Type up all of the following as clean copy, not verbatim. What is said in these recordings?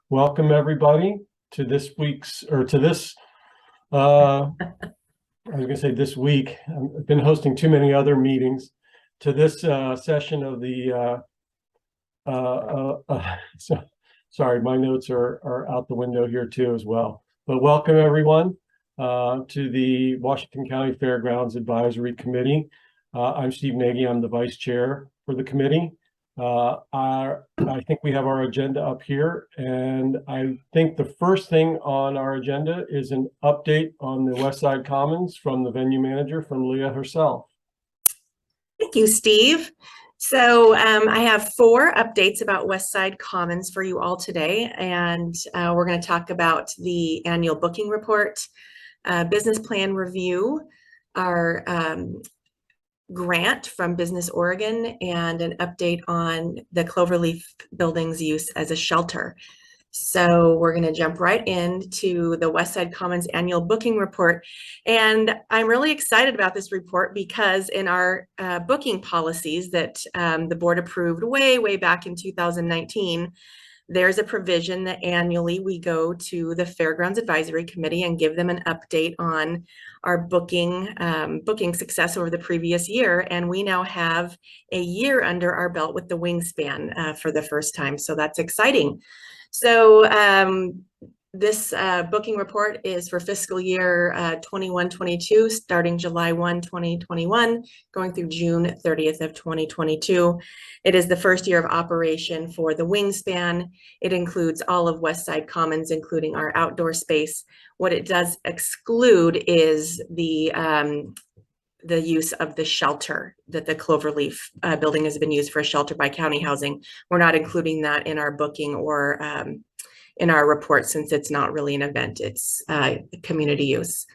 Welcome everybody to this week's, or to this, I was going to say this week. I've been hosting too many other meetings, to this session of the, sorry, my notes are out the window here too as well. But welcome everyone to the Washington County Fairgrounds Advisory Committee. I'm Steve Nagy, I'm the vice chair for the committee. I think we have our agenda up here, and I think the first thing on our agenda is an update on the Westside Commons from the venue manager, from Leah herself. Thank you, Steve. So I have 4 updates about Westside Commons for you all today, and we're going to talk about the annual booking report, business plan review, our grant from Business Oregon, and an update on the Cloverleaf building's use as a shelter. So we're going to jump right into the Westside Commons annual booking report. And I'm really excited about this report because in our booking policies that the board approved way back in 2019, there's a provision that annually we go to the Fairgrounds Advisory Committee and give them an update on our booking success over the previous year. And we now have a year under our belt with the wingspan for the first time. So that's exciting. So this booking report is for fiscal year 21-22, starting July 1, 2021, going through June 30th of 2022. It is the first year of operation for the wingspan. It includes all of Westside Commons, including our outdoor space. What it does exclude is the use of the shelter, that the Cloverleaf building has been used for a shelter by county housing. We're not including that in our booking or in our report, since it's not really an event, it's community use.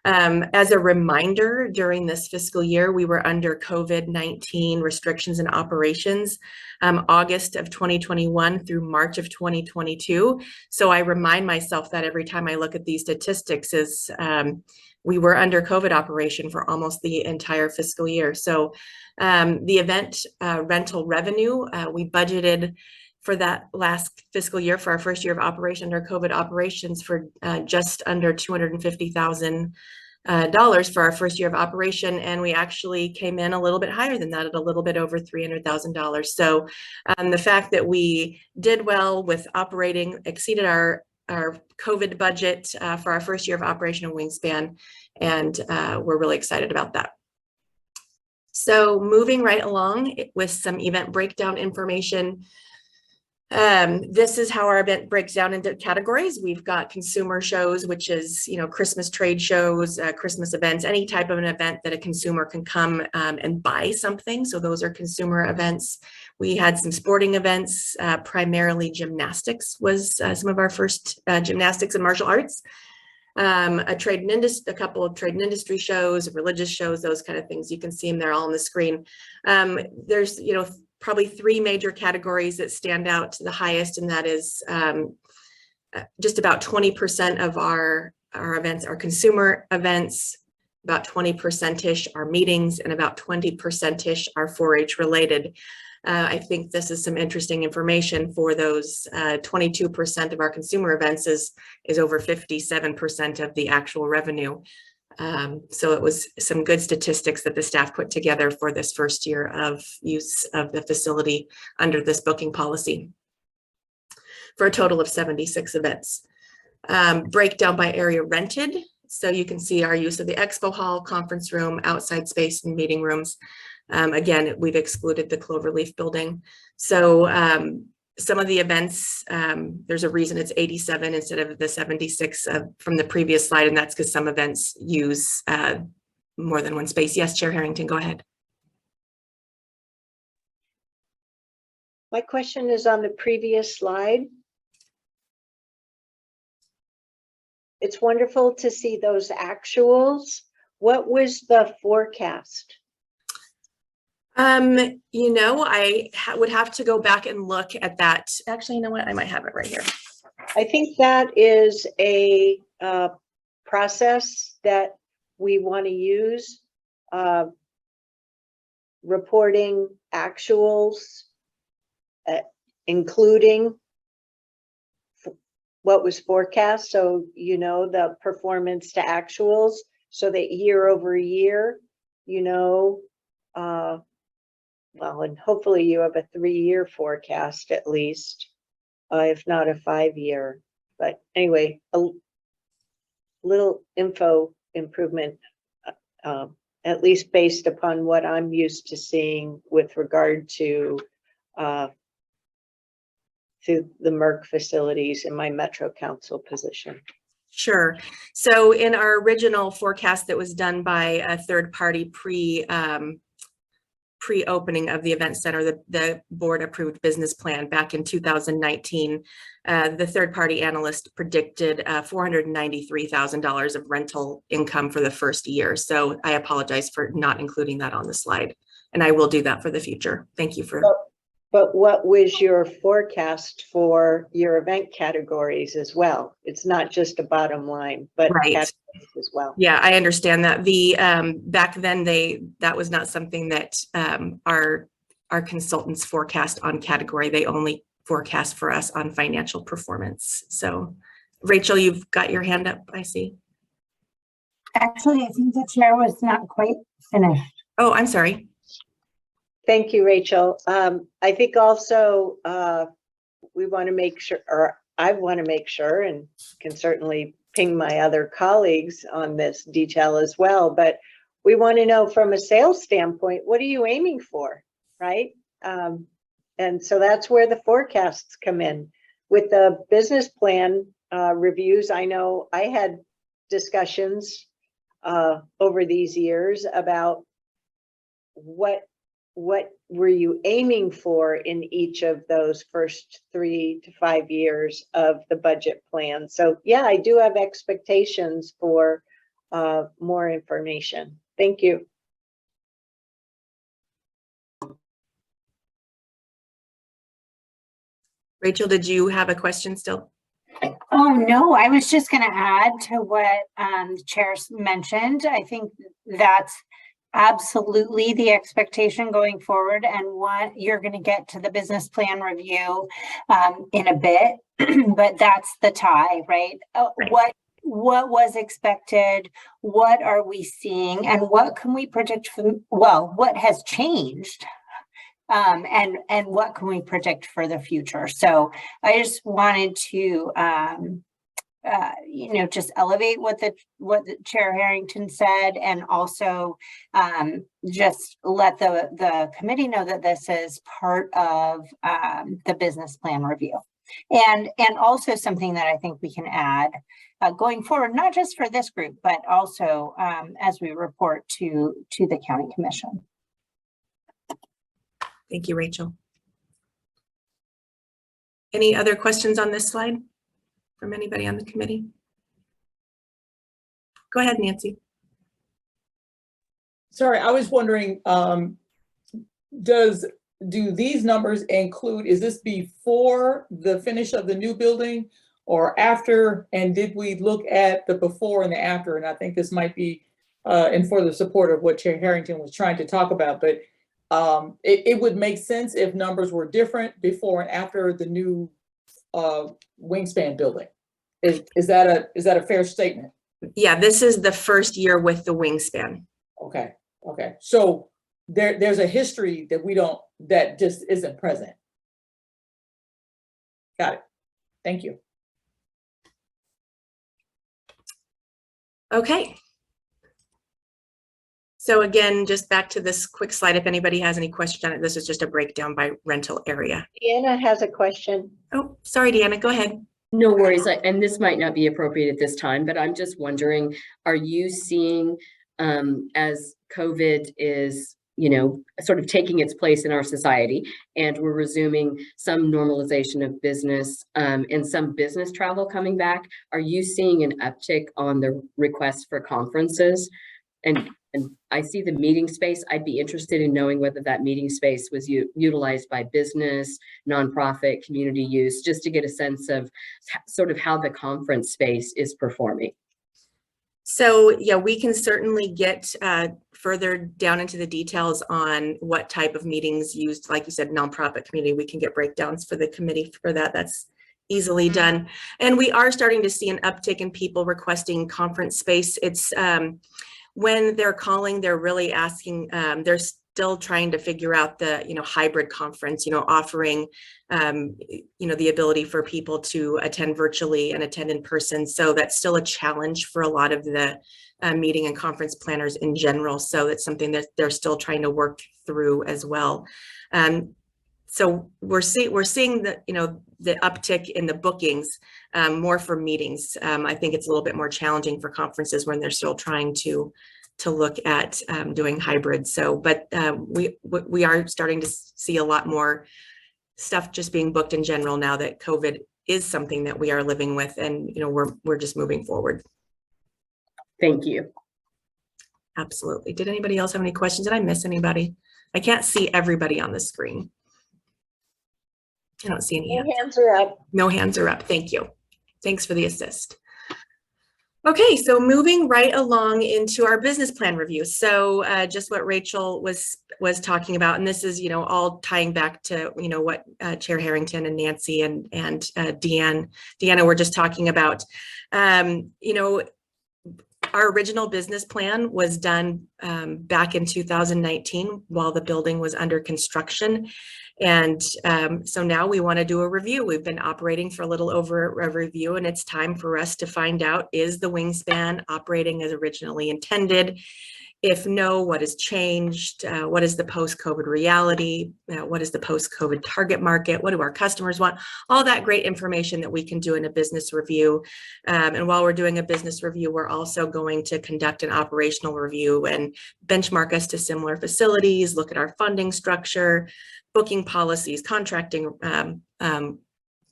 As a reminder, during this fiscal year, we were under COVID-19 restrictions and operations, August of 2021 through March of 2022. So I remind myself that every time I look at these statistics, is we were under COVID operation for almost the entire fiscal year. So the event rental revenue, we budgeted for that last fiscal year, for our first year of operation under COVID operations, for just under $250,000 for our first year of operation, and we actually came in a little bit higher than that, at a little bit over $300,000. So the fact that we did well with operating, exceeded our COVID budget for our first year of operation of Wingspan, and we're really excited about that. So moving right along with some event breakdown information. This is how our event breaks down into categories. We've got consumer shows, which is, Christmas trade shows, Christmas events, any type of an event that a consumer can come and buy something. So those are consumer events. We had some sporting events, primarily gymnastics was some of our first gymnastics and martial arts. A couple of trade and industry shows, religious shows, those kind of things. You can see them there all on the screen. There's, probably 3 major categories that stand out the highest, and that is just about 20% of our events are consumer events, about 20%-ish are meetings, and about 20%-ish are 4-H related. I think this is some interesting information. For those 22% of our consumer events is over 57% of the actual revenue. So it was some good statistics that the staff put together for this first year of use of the facility under this booking policy, for a total of 76 events. Breakdown by area rented. So you can see our use of the expo hall, conference room, outside space, and meeting rooms. Again, we've excluded the Cloverleaf building. So some of the events, there's a reason it's 87 instead of the 76 from the previous slide, and that's because some events use more than one space. Yes, Chair Harrington, go ahead. My question is on the previous slide. It's wonderful to see those actuals. What was the forecast? I would have to go back and look at that. Actually, you know what? I might have it right here. I think that is a process that we want to use, reporting actuals, including what was forecast. So, you know, the performance to actuals, so that year over year, you know, well, and hopefully you have a 3-year forecast at least, if not a 5-year. But anyway, a little info improvement, at least based upon what I'm used to seeing with regard to the MERC facilities in my Metro Council position. Sure. So in our original forecast that was done by a third party pre-opening of the event center, the board approved business plan back in 2019, the third party analyst predicted $493,000 of rental income for the first year. So I apologize for not including that on the slide, and I will do that for the future. Thank you for. But what was your forecast for your event categories as well? It's not just a bottom line, but right. Categories as well. Yeah, I understand that. The back then that was not something that our consultants forecast on category. They only forecast for us on financial performance. So Rachel, you've got your hand up, I see. Actually, I think the chair was not quite finished. Oh, I'm sorry. Thank you, Rachel. I think also we want to make sure, or I want to make sure, and can certainly ping my other colleagues on this detail as well, but we want to know from a sales standpoint, what are you aiming for, right? And so that's where the forecasts come in. With the business plan reviews, I know I had discussions over these years about what were you aiming for in each of those first 3 to 5 years of the budget plan. So yeah, I do have expectations for more information. Thank you. Rachel, did you have a question still? Oh, no, I was just going to add to what the chair mentioned. I think that's absolutely the expectation going forward, and what you're going to get to the business plan review in a bit, but that's the tie, right? What was expected, what are we seeing, and what can we predict from, well, what has changed, and what can we predict for the future? So I just wanted to just elevate what the Chair Harrington said, and also just let the committee know that this is part of the business plan review, and also something that I think we can add going forward, not just for this group, but also as we report to the County Commission. Thank you, Rachel. Any other questions on this slide from anybody on the committee? Go ahead, Nancy. Sorry, I was wondering, do these numbers include, is this before the finish of the new building or after? And did we look at the before and the after? And I think this might be in further support of what Chair Harrington was trying to talk about, but it would make sense if numbers were different before and after the new wingspan building. Is that a fair statement? Yeah, this is the first year with the wingspan. Okay. So there's a history that just isn't present. Got it. Thank you. Okay. So again, just back to this quick slide, if anybody has any questions on it, this is just a breakdown by rental area. Deanna has a question. Oh, sorry, Deanna, go ahead. No worries, and this might not be appropriate at this time, but I'm just wondering, are you seeing as COVID is, sort of taking its place in our society, and we're resuming some normalization of business and some business travel coming back, are you seeing an uptick on the requests for conferences? And I see the meeting space. I'd be interested in knowing whether that meeting space was utilized by business, nonprofit, community use, just to get a sense of sort of how the conference space is performing. So yeah, we can certainly get further down into the details on what type of meetings used, like you said, nonprofit community. We can get breakdowns for the committee for that. That's easily done. And we are starting to see an uptick in people requesting conference space. It's when they're calling, they're really asking, they're still trying to figure out the, hybrid conference, offering, the ability for people to attend virtually and attend in person. So that's still a challenge for a lot of the meeting and conference planners in general. So it's something that they're still trying to work through as well. So we're seeing the, the uptick in the bookings more for meetings. I think it's a little bit more challenging for conferences when they're still trying to look at doing hybrid. So, but we are starting to see a lot more stuff just being booked in general now that COVID is something that we are living with, and we're just moving forward. Thank you. Absolutely. Did anybody else have any questions? Did I miss anybody? I can't see everybody on the screen. I don't see any hands. Hands are up. No hands are up. Thank you. Thanks for the assist. Okay, so moving right along into our business plan review. So just what Rachel was talking about, and this is, all tying back to, what Chair Harrington and Nancy and Deanna were just talking about. Our original business plan was done back in 2019 while the building was under construction. And so now we want to do a review. We've been operating for a little over a review, and it's time for us to find out, is the wingspan operating as originally intended? If no, what has changed? What is the post-COVID reality? What is the post-COVID target market? What do our customers want? All that great information that we can do in a business review. And while we're doing a business review, we're also going to conduct an operational review and benchmark us to similar facilities, look at our funding structure, booking policies, contracting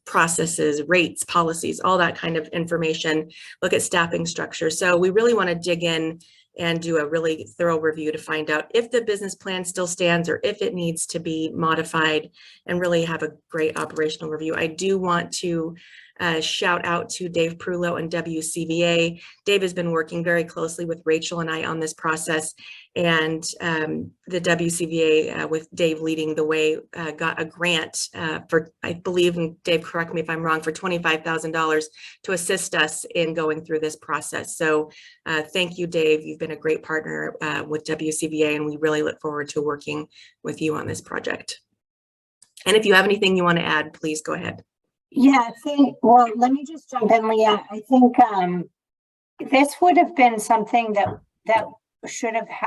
processes, rates, policies, all that kind of information, look at staffing structure. So we really want to dig in and do a really thorough review to find out if the business plan still stands or if it needs to be modified, and really have a great operational review. I do want to shout out to Dave Prullo and WCVA. Dave has been working very closely with Rachel and I on this process, and the WCVA with Dave leading the way got a grant for, I believe, and Dave, correct me if I'm wrong, for $25,000 to assist us in going through this process. So thank you, Dave. You've been a great partner with WCVA, and we really look forward to working with you on this project. And if you have anything you want to add, please go ahead. Yeah, well, let me just jump in, Leah. I think this would have been something that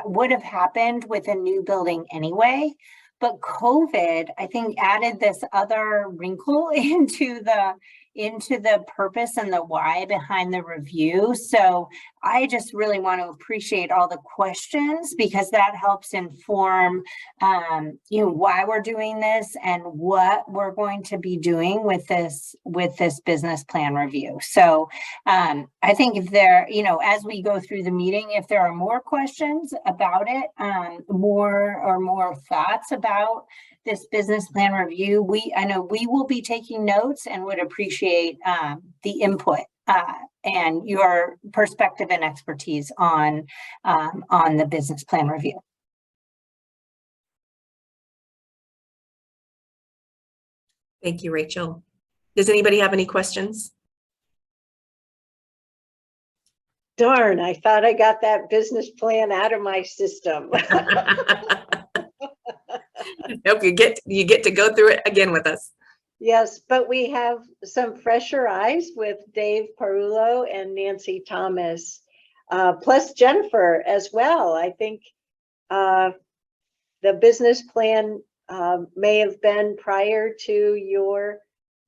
would have happened with a new building anyway, but COVID, I think, added this other wrinkle into the purpose and the why behind the review. So I just really want to appreciate all the questions, because that helps inform, why we're doing this and what we're going to be doing with this business plan review. So I think if there, as we go through the meeting, if there are more questions about it, more thoughts about this business plan review, I know we will be taking notes and would appreciate the input and your perspective and expertise on the business plan review. Thank you, Rachel. Does anybody have any questions? Darn, I thought I got that business plan out of my system. Nope, you get to go through it again with us. Yes, but we have some fresher eyes with Dave Parullo and Nancy Thomas, plus Jennifer as well. I think the business plan may have been prior to your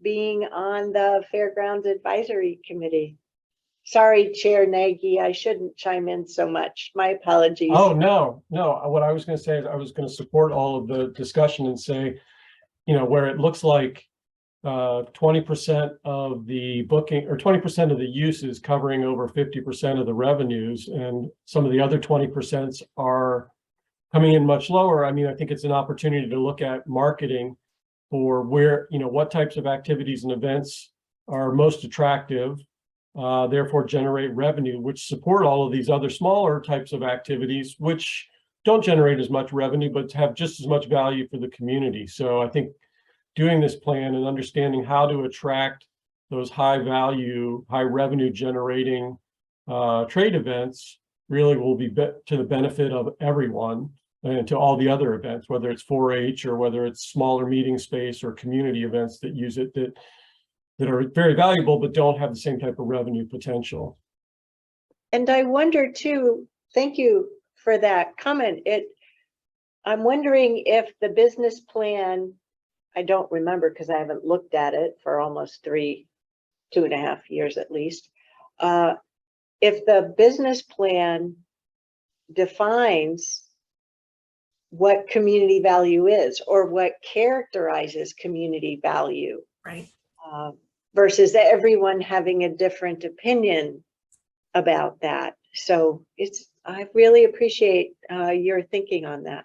being on the Fairgrounds Advisory Committee. Sorry, Chair Nagy, I shouldn't chime in so much. My apologies. Oh, no. What I was going to say is I was going to support all of the discussion and say, where it looks like 20% of the booking or 20% of the use is covering over 50% of the revenues, and some of the other 20% are coming in much lower. I mean, I think it's an opportunity to look at marketing for where, what types of activities and events are most attractive, therefore generate revenue, which support all of these other smaller types of activities, which don't generate as much revenue, but have just as much value for the community. So I think doing this plan and understanding how to attract those high value, high revenue generating trade events really will be to the benefit of everyone and to all the other events, whether it's 4-H or whether it's smaller meeting space or community events that use it that are very valuable but don't have the same type of revenue potential. And I wonder too, thank you for that comment. I'm wondering if the business plan, I don't remember because I haven't looked at it for almost 2.5 years at least. If the business plan defines what community value is or what characterizes community value, Right. Versus everyone having a different opinion about that. So I really appreciate your thinking on that.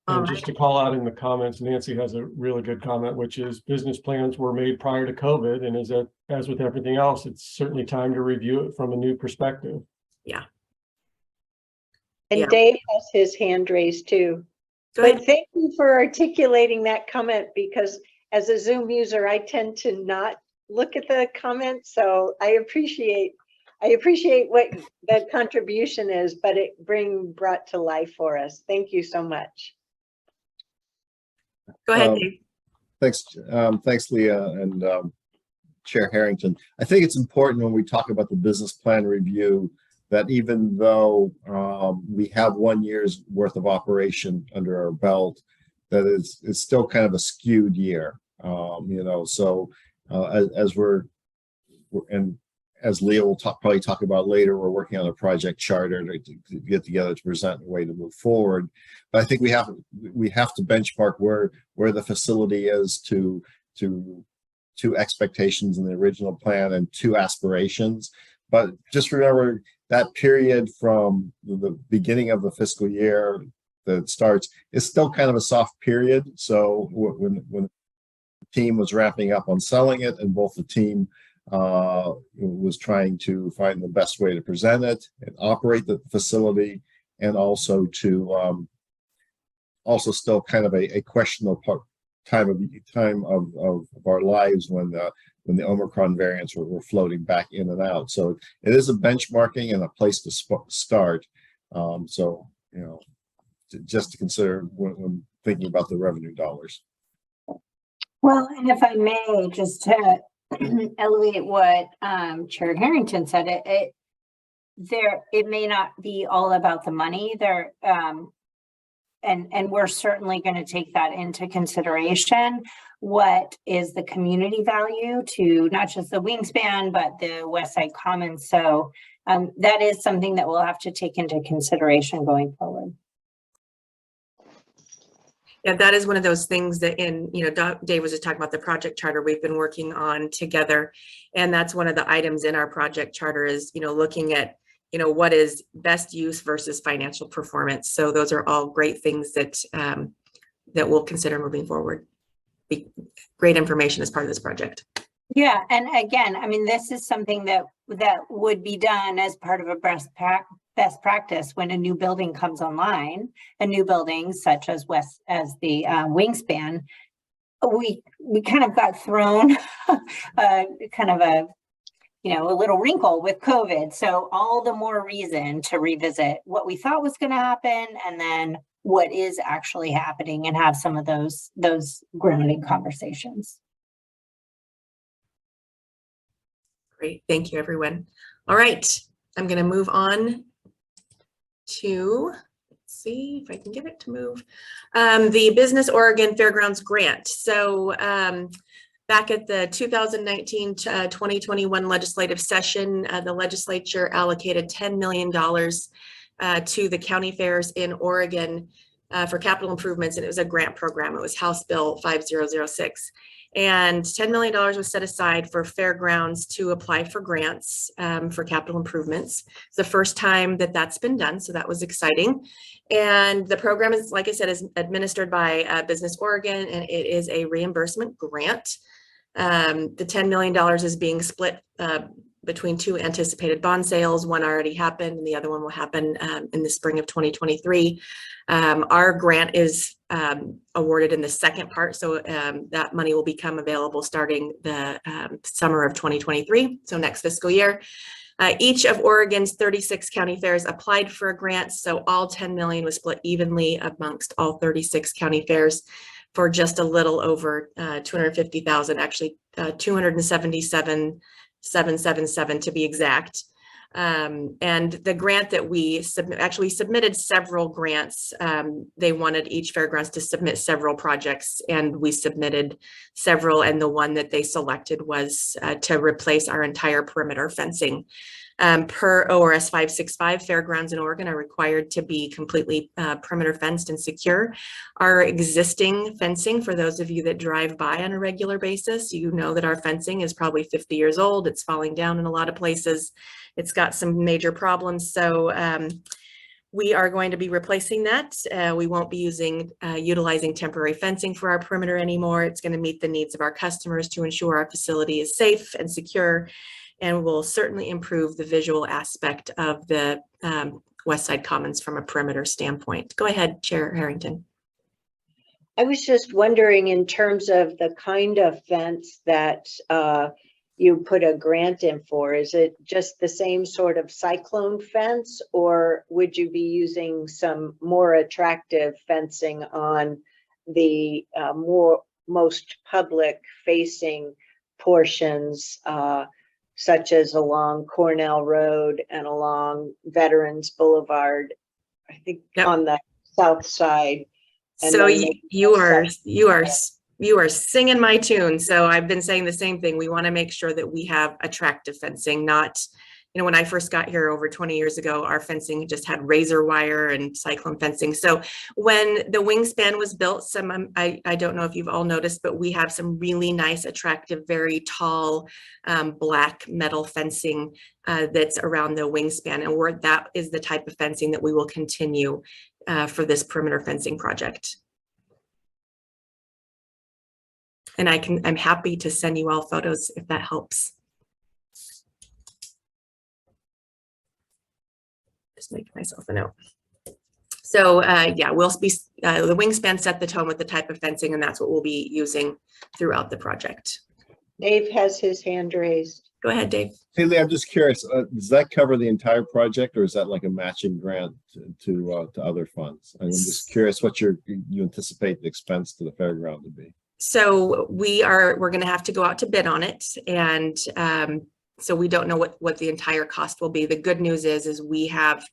And just to call out in the comments, Nancy has a really good comment, which is business plans were made prior to COVID. And as with everything else, it's certainly time to review it from a new perspective. Yeah. And Yeah. Dave has his hand raised too. Go ahead. But thank you for articulating that comment, because as a Zoom user, I tend to not look at the comments. So I appreciate what that contribution is, but it brought to life for us. Thank you so much. Go ahead, Dave. Thanks, Leah and Chair Harrington. I think it's important when we talk about the business plan review that even though we have 1 year's worth of operation under our belt, that it's still kind of a skewed year. So as Leah will probably talk about later, we're working on a project charter to get together to present a way to move forward. But I think we have to benchmark where the facility is to expectations in the original plan and to aspirations. But just remember that period from the beginning of the fiscal year that it starts is still kind of a soft period. So when the team was wrapping up on selling it, and both the team was trying to find the best way to present it and operate the facility, and also to also still kind of a questionable time of our lives when the Omicron variants were floating back in and out. So it is a benchmarking and a place to start. So just to consider when thinking about the revenue dollars. Well, and if I may, just to elevate what Chair Harrington said, it may not be all about the money there, and we're certainly going to take that into consideration. What is the community value to not just the wingspan but the Westside Commons? So that is something that we'll have to take into consideration going forward. Yeah, that is one of those things that Dave was just talking about the project charter we've been working on together. And that's one of the items in our project charter is, looking at, what is best use versus financial performance. So those are all great things that we'll consider moving forward. Great information as part of this project. Yeah, and again, I mean, this is something that would be done as part of a best practice when a new building comes online, a new building such as the wingspan. We kind of got thrown kind of a little wrinkle with COVID. So all the more reason to revisit what we thought was going to happen and then what is actually happening and have some of those grounding conversations. Great, thank you, everyone. All right, I'm going to move on to, let's see if I can get it to move, the Business Oregon Fairgrounds Grant. So back at the 2019-2021 legislative session, the legislature allocated $10 million to the county fairs in Oregon for capital improvements, and it was a grant program. It was House Bill 5006. And $10 million was set aside for fairgrounds to apply for grants for capital improvements. It's the first time that that's been done, so that was exciting. And the program is, like I said, is administered by Business Oregon, and it is a reimbursement grant. The $10 million is being split between two anticipated bond sales. One already happened and the other one will happen in the spring of 2023. Our grant is awarded in the second part, so that money will become available starting the summer of 2023, so next fiscal year. Each of Oregon's 36 county fairs applied for a grant, so all 10 million was split evenly amongst all 36 county fairs for just a little over 250,000, actually 277,777 to be exact. And the grant that we submitted several grants. They wanted each fairgrounds to submit several projects, and we submitted several, and the one that they selected was to replace our entire perimeter fencing. Per ORS 565, fairgrounds in Oregon are required to be completely perimeter fenced and secure. Our existing fencing, for those of you that drive by on a regular basis, you know that our fencing is probably 50 years old. It's falling down in a lot of places. It's got some major problems. So we are going to be replacing that. We won't be utilizing temporary fencing for our perimeter anymore. It's going to meet the needs of our customers to ensure our facility is safe and secure, and will certainly improve the visual aspect of the Westside Commons from a perimeter standpoint. Go ahead, Chair Harrington. I was just wondering, in terms of the kind of fence that you put a grant in for, is it just the same sort of cyclone fence, or would you be using some more attractive fencing on the most public facing portions, such as along Cornell Road and along Veterans Boulevard, I think on the south side? So you are singing my tune. So I've been saying the same thing. We want to make sure that we have attractive fencing, not, you know, when I first got here over 20 years ago, our fencing just had razor wire and cyclone fencing. So when the wingspan was built, I don't know if you've all noticed, but we have some really nice, attractive, very tall black metal fencing that's around the wingspan. And that is the type of fencing that we will continue for this perimeter fencing project. And I'm happy to send you all photos if that helps. Just make myself a note. So yeah, we'll be, the wingspan set the tone with the type of fencing, and that's what we'll be using throughout the project. Dave has his hand raised. Go ahead, Dave. Hey, Lee, I'm just curious, does that cover the entire project, or is that like a matching grant to other funds? I'm just curious what you anticipate the expense to the fairground to be. So we're going to have to go out to bid on it, and so we don't know what the entire cost will be. The good news is we have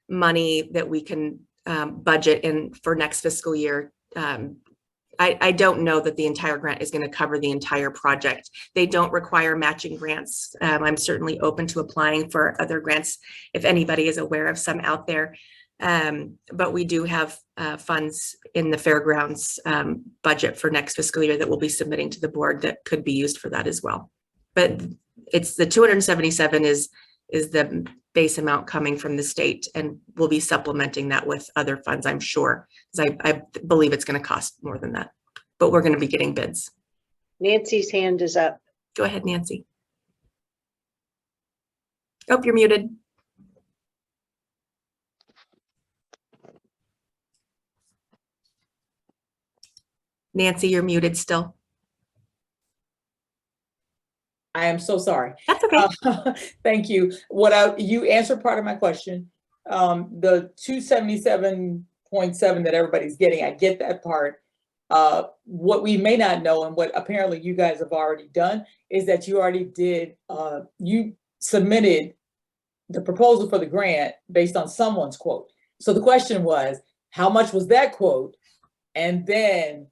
money that we can budget in for next fiscal year. I don't know that the entire grant is going to cover the entire project. They don't require matching grants. I'm certainly open to applying for other grants if anybody is aware of some out there. But we do have funds in the fairgrounds budget for next fiscal year that we'll be submitting to the board that could be used for that as well. But it's the 277 is the base amount coming from the state, and we'll be supplementing that with other funds, I'm sure, because I believe it's going to cost more than that, but we're going to be getting bids. Nancy's hand is up. Go ahead, Nancy. Oh, you're muted. Nancy, you're muted still. I am so sorry. That's okay. Thank you. You answered part of my question. The 277.7 that everybody's getting, I get that part. What we may not know, and what apparently you guys have already done, is that you already did, you submitted the proposal for the grant based on someone's quote. So the question was, how much was that quote? And then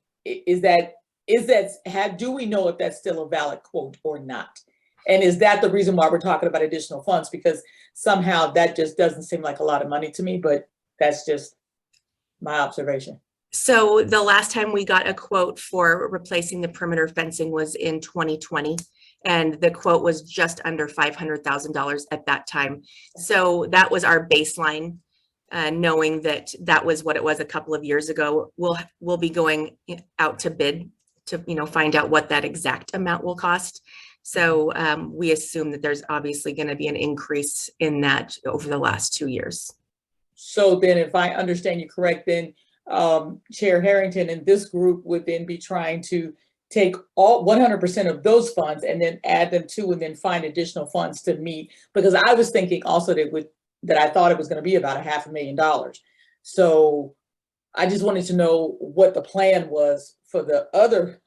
do we know if that's still a valid quote or not? And is that the reason why we're talking about additional funds? Because somehow that just doesn't seem like a lot of money to me, but that's just my observation. So the last time we got a quote for replacing the perimeter fencing was in 2020, and the quote was just under $500,000 at that time. So that was our baseline, knowing that that was what it was a couple of years ago. We'll be going out to bid to find out what that exact amount will cost. So we assume that there's obviously going to be an increase in that over the last 2 years. So then if I understand you correct, then Chair Harrington and this group would then be trying to take all 100% of those funds and then add them to and then find additional funds to meet, because I was thinking also that I thought it was going to be about $500,000. So I just wanted to know what the plan was for the other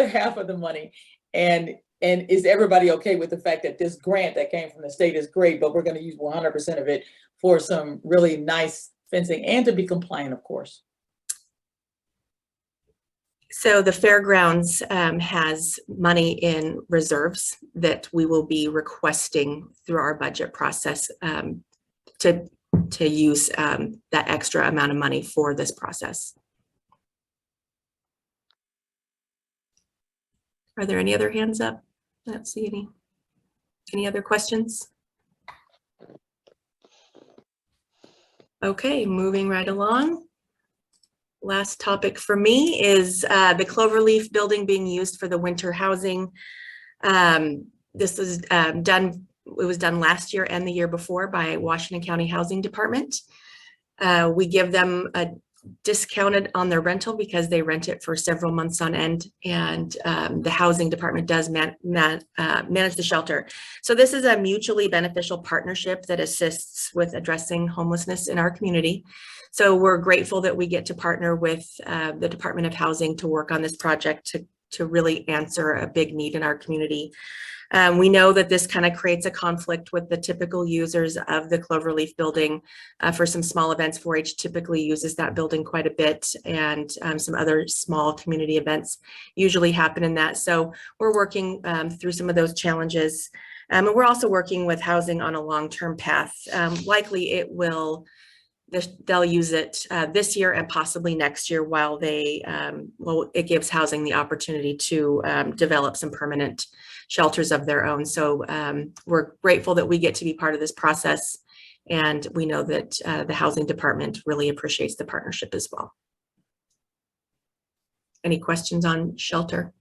half of the money, and is everybody okay with the fact that this grant that came from the state is great, but we're going to use 100% of it for some really nice fencing and to be compliant, of course? So the fairgrounds has money in reserves that we will be requesting through our budget process to use that extra amount of money for this process. Are there any other hands up? I don't see any. Any other questions? Okay, moving right along. Last topic for me is the Cloverleaf building being used for the winter housing. This was done. It was done last year and the year before by Washington County Housing Department. We give them a discounted on their rental because they rent it for several months on end, and the housing department does manage the shelter. So this is a mutually beneficial partnership that assists with addressing homelessness in our community. So we're grateful that we get to partner with the Department of Housing to work on this project to really answer a big need in our community. We know that this kind of creates a conflict with the typical users of the Cloverleaf building. For some small events, 4-H typically uses that building quite a bit, and some other small community events usually happen in that. So we're working through some of those challenges. And we're also working with housing on a long-term path. Likely it will, they'll use it this year and possibly next year while they, it gives housing the opportunity to develop some permanent shelters of their own. So we're grateful that we get to be part of this process. And we know that the housing department really appreciates the partnership as well. Any questions on shelter?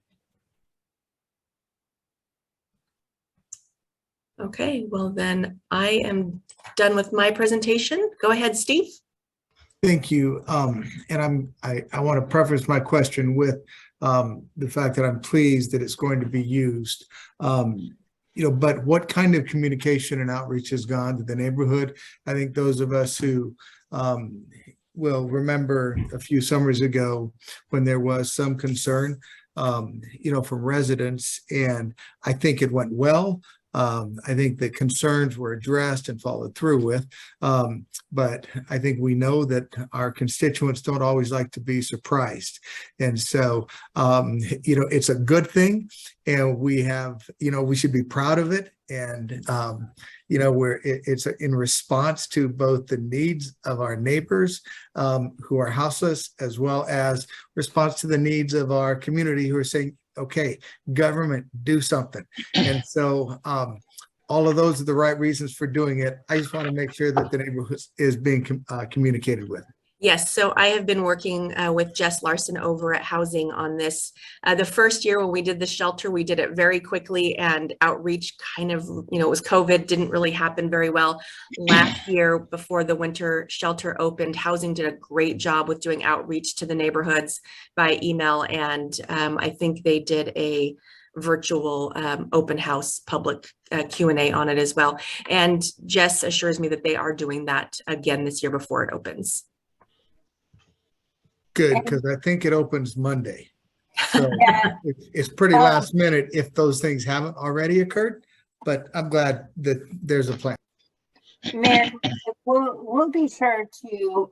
Okay, well then I am done with my presentation. Go ahead, Steve. Thank you. And I want to preface my question with the fact that I'm pleased that it's going to be used. But what kind of communication and outreach has gone to the neighborhood? I think those of us who will remember a few summers ago when there was some concern, from residents, and I think it went well. I think the concerns were addressed and followed through with, but I think we know that our constituents don't always like to be surprised. And so, it's a good thing, and we have, we should be proud of it. And, it's in response to both the needs of our neighbors who are houseless, as well as response to the needs of our community who are saying, okay, government, do something. And so all of those are the right reasons for doing it. I just want to make sure that the neighborhood is being communicated with. Yes, so I have been working with Jess Larson over at Housing on this. The first year when we did the shelter, we did it very quickly, and outreach kind of, it was COVID, didn't really happen very well. Last year, before the winter shelter opened, Housing did a great job with doing outreach to the neighborhoods by email, and I think they did a virtual open house public Q&A on it as well. And Jess assures me that they are doing that again this year before it opens. Good, because I think it opens Monday. So yeah. It's pretty last minute if those things haven't already occurred, but I'm glad that there's a plan. Mayor, we'll be sure to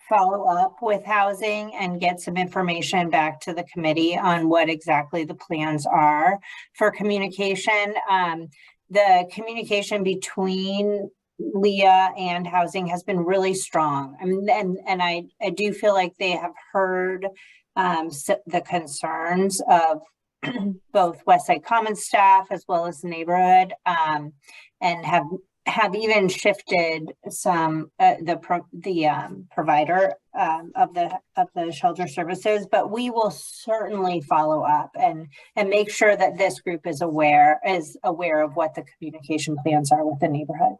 follow up with Housing and get some information back to the committee on what exactly the plans are for communication. The communication between Leah and Housing has been really strong. I mean, and I do feel like they have heard the concerns of both Westside Commons staff as well as the neighborhood, and have have even shifted some the provider of the shelter services, but we will certainly follow up and make sure that this group is aware of what the communication plans are with the neighborhood.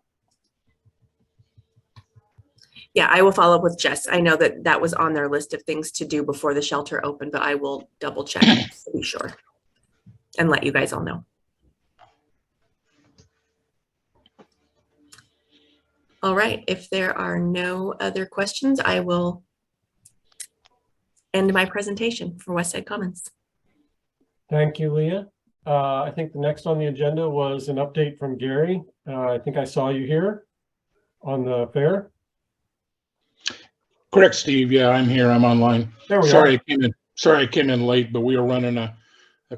Yeah, I will follow up with Jess. I know that that was on their list of things to do before the shelter opened, but I will double check to be sure and let you guys all know. All right, if there are no other questions, I will end my presentation for Westside Commons. Thank you, Leah. I think the next on the agenda was an update from Gary. I think I saw you here on the fair. Correct, Steve. Yeah, I'm here. I'm online. There we Sorry, are. I came in late, but we were running a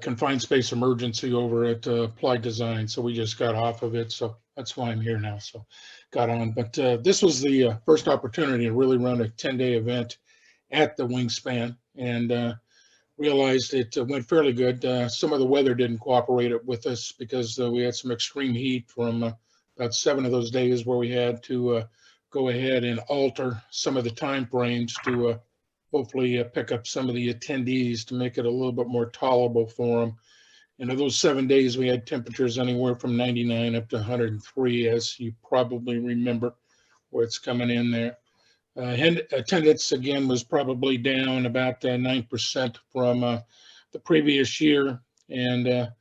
confined space emergency over at Applied Design, so we just got off of it. So that's why I'm here now. So got on, but this was the first opportunity to really run a 10-day event at the Wingspan, and realized it went fairly good. Some of the weather didn't cooperate with us because we had some extreme heat from about 7 of those days where we had to go ahead and alter some of the time frames to hopefully pick up some of the attendees to make it a little bit more tolerable for them. And of those 7 days, we had temperatures anywhere from 99 up to 103, as you probably remember, where it's coming in there. Attendance again was probably down about 9% from the previous year, and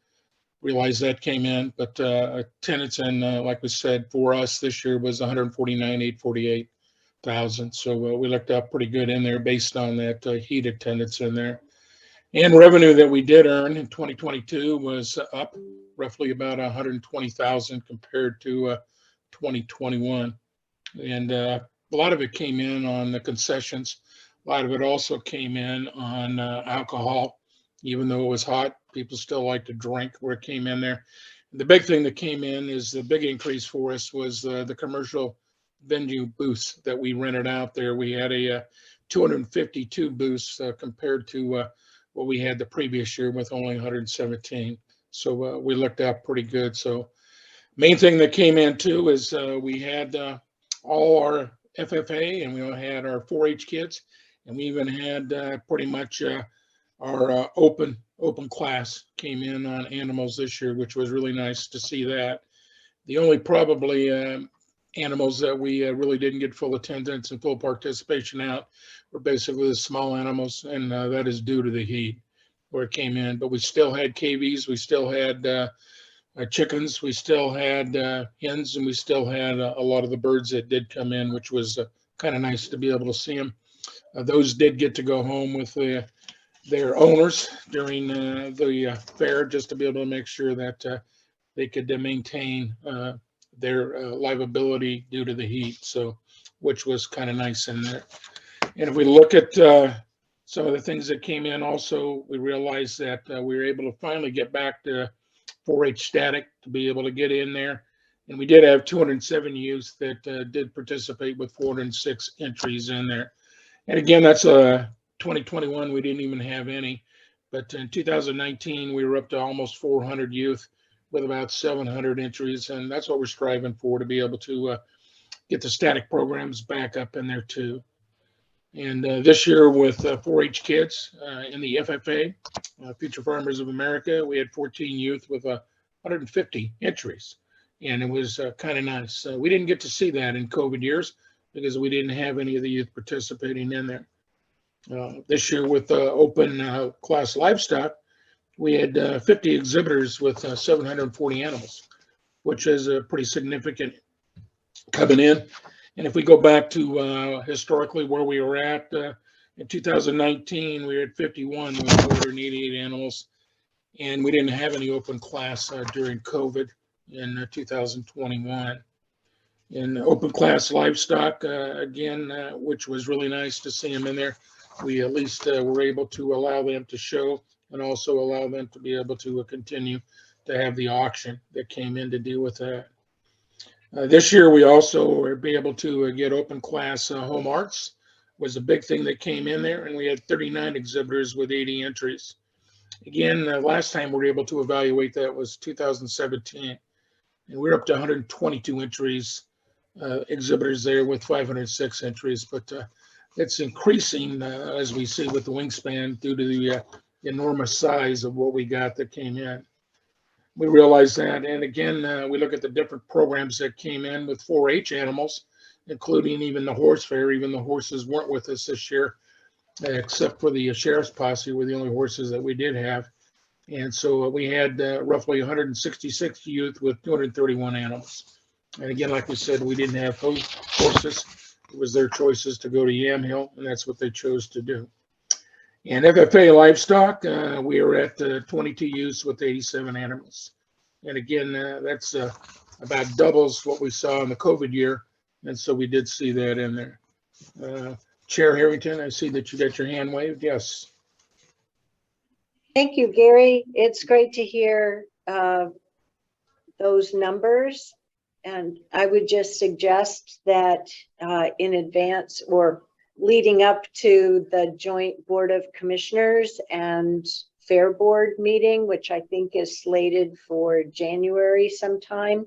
realized that came in, but attendance, and like we said, for us this year was 149,848,000. So we looked up pretty good in there based on that heat attendance in there. And revenue that we did earn in 2022 was up roughly about 120,000 compared to 2021. And a lot of it came in on the concessions. A lot of it also came in on alcohol. Even though it was hot, people still like to drink where it came in there. The big thing that came in is the big increase for us was the commercial venue booths that we rented out there. We had a 252 booths compared to what we had the previous year with only 117. So we looked out pretty good. So main thing that came in too is we had all our FFA, and we had our 4-H kids, and we even had pretty much our open class came in on animals this year, which was really nice to see that. The only probably animals that we really didn't get full attendance and full participation out were basically the small animals, and that is due to the heat where it came in. But we still had KVs, we still had chickens, we still had hens, and we still had a lot of the birds that did come in, which was kind of nice to be able to see them. Those did get to go home with their owners during the fair, just to be able to make sure that they could maintain their livability due to the heat. So, which was kind of nice in there. And if we look at some of the things that came in also, we realized that we were able to finally get back to 4-H static to be able to get in there. And we did have 207 youth that did participate with 406 entries in there. And again, that's 2021, we didn't even have any, but in 2019, we were up to almost 400 youth with about 700 entries, and that's what we're striving for, to be able to get the static programs back up in there too. And this year with 4-H kids in the FFA, Future Farmers of America, we had 14 youth with 150 entries, and it was kind of nice. We didn't get to see that in COVID years because we didn't have any of the youth participating in there. This year with open class livestock, we had 50 exhibitors with 740 animals, which is a pretty significant coming in. And if we go back to historically where we were at in 2019, we were at 51 with 488 animals, and we didn't have any open class during COVID in 2021. In open class livestock, again, which was really nice to see them in there. We at least were able to allow them to show, and also allow them to be able to continue to have the auction that came in to deal with that. This year, we also were able to get open class home arts, was a big thing that came in there, and we had 39 exhibitors with 80 entries. Again, last time we were able to evaluate that was 2017. And we're up to 122 entries, exhibitors there with 506 entries, but it's increasing as we see with the wingspan due to the enormous size of what we got that came in. We realize that, and again, we look at the different programs that came in with 4-H animals, including even the horse fair. Even the horses weren't with us this year, except for the sheriff's posse were the only horses that we did have. And so we had roughly 166 youth with 231 animals. And again, like we said, we didn't have horses. It was their choices to go to Yamhill, and that's what they chose to do. And FFA livestock, we are at 22 youths with 87 animals. And again, that's about doubles what we saw in the COVID year. And so we did see that in there. Chair Harrington, I see that you got your hand waved. Yes. Thank you, Gary. It's great to hear those numbers. And I would just suggest that in advance or leading up to the joint Board of Commissioners and Fair Board meeting, which I think is slated for January sometime,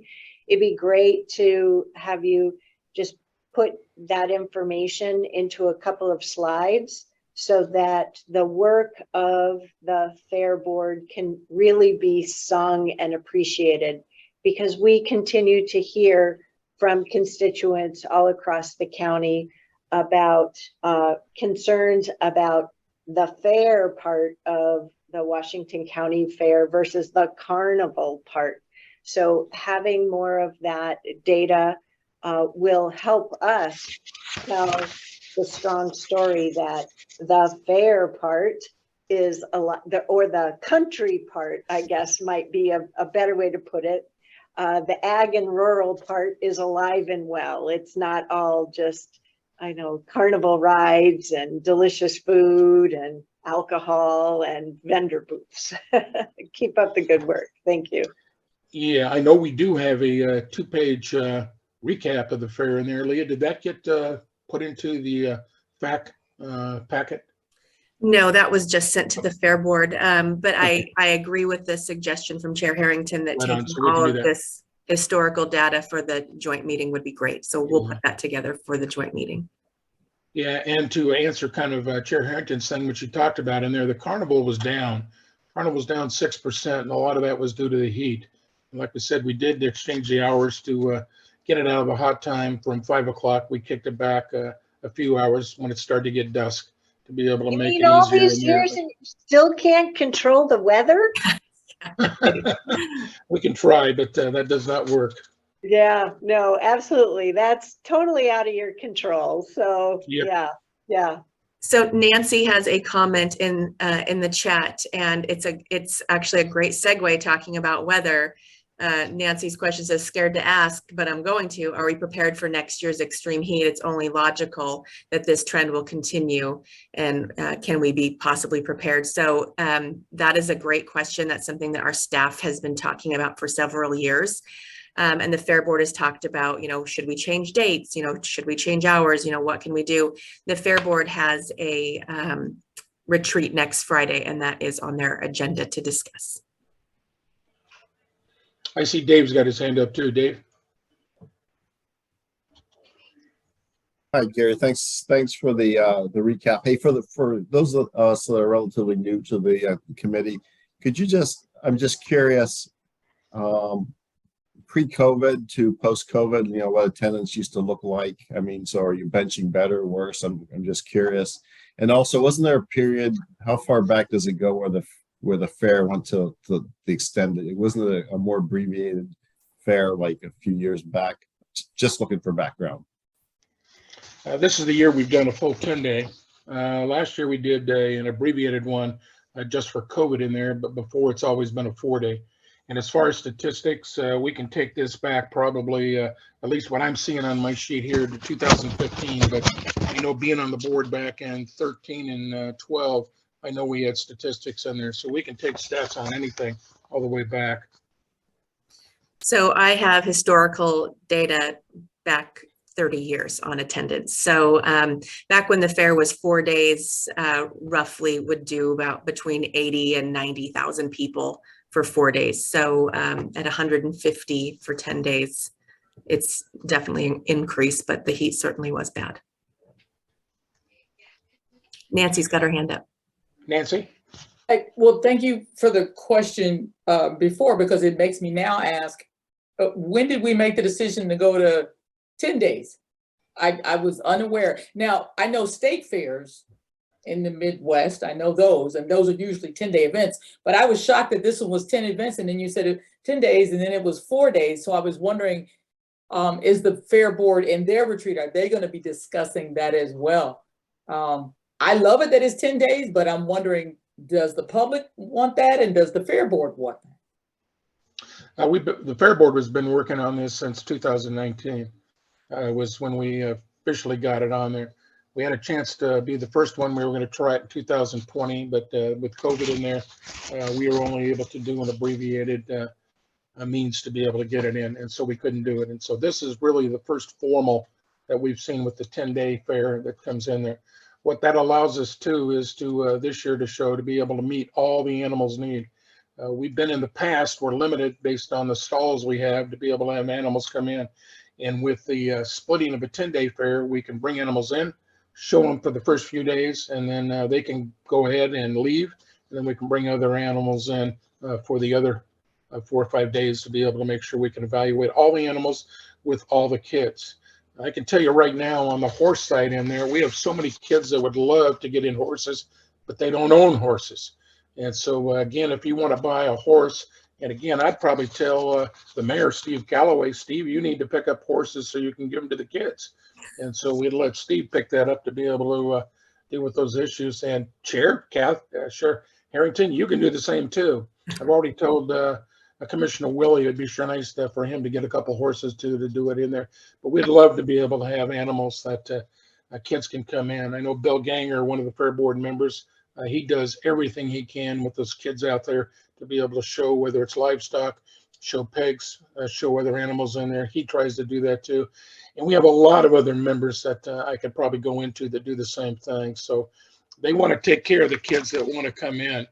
it'd be great to have you just put that information into a couple of slides so that the work of the Fair Board can really be sung and appreciated, because we continue to hear from constituents all across the county about concerns about the fair part of the Washington County Fair versus the carnival part. So having more of that data will help us tell the strong story that the fair part is a lot, or the country part, I guess, might be a better way to put it. The ag and rural part is alive and well. It's not all just, I know, carnival rides and delicious food and alcohol and vendor booths. Keep up the good work. Thank you. Yeah, I know we do have a 2-page recap of the fair in there. Leah, did that get put into the fact packet? No, that was just sent to the Fair Board. But I agree with the suggestion from Chair Harrington that Right on, taking so we can all do of that. this historical data for the joint meeting would be great. So we'll put that together for the joint meeting. Yeah, and to answer kind of Chair Harrington's thing, which you talked about in there, the carnival was down. Carnival was down 6%, and a lot of that was due to the heat. And like we said, we did exchange the hours to get it out of a hot time from 5 o'clock. We kicked it back a few hours when it started to get dusk to be able to You make mean it all easier. these years and you still can't control the weather? We can try, but that does not work. Yeah, no, absolutely. That's totally out of your control. So Yep. yeah. So Nancy has a comment in the chat, and it's actually a great segue talking about weather. Nancy's question says, scared to ask, but I'm going to. Are we prepared for next year's extreme heat? It's only logical that this trend will continue, and can we be possibly prepared? So that is a great question. That's something that our staff has been talking about for several years. And the Fair Board has talked about, should we change dates? Should we change hours? What can we do? The Fair Board has a retreat next Friday, and that is on their agenda to discuss. I see Dave's got his hand up too. Dave? Hi, Gary. Thanks for the recap. Hey, for those of us that are relatively new to the committee, could you I'm just curious, pre-COVID to post-COVID, what attendance used to look like? I mean, so are you benching better or worse? I'm just curious. And also, wasn't there a period, how far back does it go where the fair went to the extended? It wasn't a more abbreviated fair like a few years back. Just looking for background. This is the year we've done a full 10-day. Last year we did an abbreviated one just for COVID in there, but before it's always been a 4-day. And as far as statistics, we can take this back probably, at least what I'm seeing on my sheet here, to 2015. But, being on the board back in 13 and 12, I know we had statistics in there. So we can take stats on anything all the way back. So I have historical data back 30 years on attendance. So back when the fair was 4 days, roughly would do about between 80 and 90,000 people for 4 days. So at 150 for 10 days, it's definitely an increase, but the heat certainly was bad. Nancy's got her hand up. Nancy? Well, thank you for the question before, because it makes me now ask, when did we make the decision to go to 10 days? I was unaware. Now, I know state fairs in the Midwest, I know those, and those are usually 10-day events, but I was shocked that this one was 10 events, and then you said 10 days, and then it was 4 days. So I was wondering, is the Fair Board in their retreat, are they going to be discussing that as well? I love it that it's 10 days, but I'm wondering, does the public want that, and does the Fair Board want that? The Fair Board has been working on this since 2019. Was when we officially got it on there. We had a chance to be the first one. We were going to try it in 2020, but with COVID in there, we were only able to do an abbreviated means to be able to get it in, and so we couldn't do it. And so this is really the first formal that we've seen with the 10-day fair that comes in there. What that allows us to is to this year to be able to meet all the animals' need. We've been in the past, we're limited based on the stalls we have to be able to have animals come in. And with the splitting of a 10-day fair, we can bring animals in, show them for the first few days, and then they can go ahead and leave. And then we can bring other animals in for the other 4 or 5 days to be able to make sure we can evaluate all the animals with all the kids. I can tell you right now on the horse side in there, we have so many kids that would love to get in horses, but they don't own horses. And so again, if you want to buy a horse, and again, I'd probably tell the mayor, Steve Calloway, Steve, you need to pick up horses so you can give them to the kids. And so we'd let Steve pick that up to be able to deal with those issues. And Chair, sure, Harrington, you can do the same too. I've already told Commissioner Willie it'd be sure nice for him to get a couple horses too to do it in there. But we'd love to be able to have animals that kids can come in. I know Bill Ganger, one of the Fair Board members, he does everything he can with those kids out there to be able to show whether it's livestock, show pigs, show other animals in there. He tries to do that too. And we have a lot of other members that I could probably go into that do the same thing. So they want to take care of the kids that want to come in.